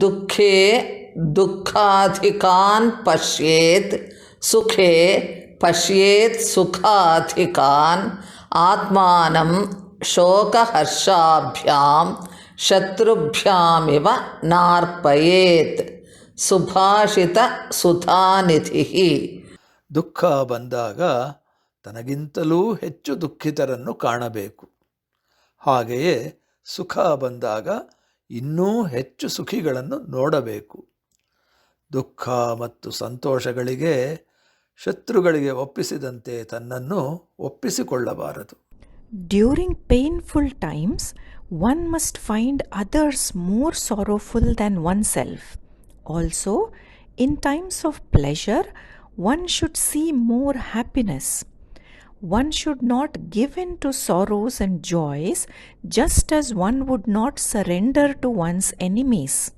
ದುಃಖೇ ದುಃಖಾಧಿಕಾನ್ ಪಶ್ಯೇತ್ ಸುಖೇ ಪಶ್ಯೇತ್ ಸುಖಾಧಿಕಾನ್ ಆತ್ಮಾನಂ ಶೋಕಹರ್ಷಾಭ್ಯಾಂ ಶತ್ರುಭ್ಯಾಮಿವ ನಾರ್ಪಯೇತ್. ಸುಭಾಷಿತ ಸುಧಾನಿಧಿ. ದುಃಖ ಬಂದಾಗ ತನಗಿಂತಲೂ ಹೆಚ್ಚು ದುಃಖಿತರನ್ನು ಕಾಣಬೇಕು. ಹಾಗೆಯೇ ಸುಖ ಬಂದಾಗ ಇನ್ನೂ ಹೆಚ್ಚು ಸುಖಿಗಳನ್ನು ನೋಡಬೇಕು. ದುಃಖ ಮತ್ತು ಸಂತೋಷಗಳಿಗೆ ಶತ್ರುಗಳಿಗೆ ಒಪ್ಪಿಸಿದಂತೆ ತನ್ನನ್ನು ಒಪ್ಪಿಸಿಕೊಳ್ಳಬಾರದು. During painful times, one must find others more sorrowful than oneself. Also, in times of pleasure, one should see more happiness. One should not give in to sorrows and joys, just as one would not surrender to one's enemies.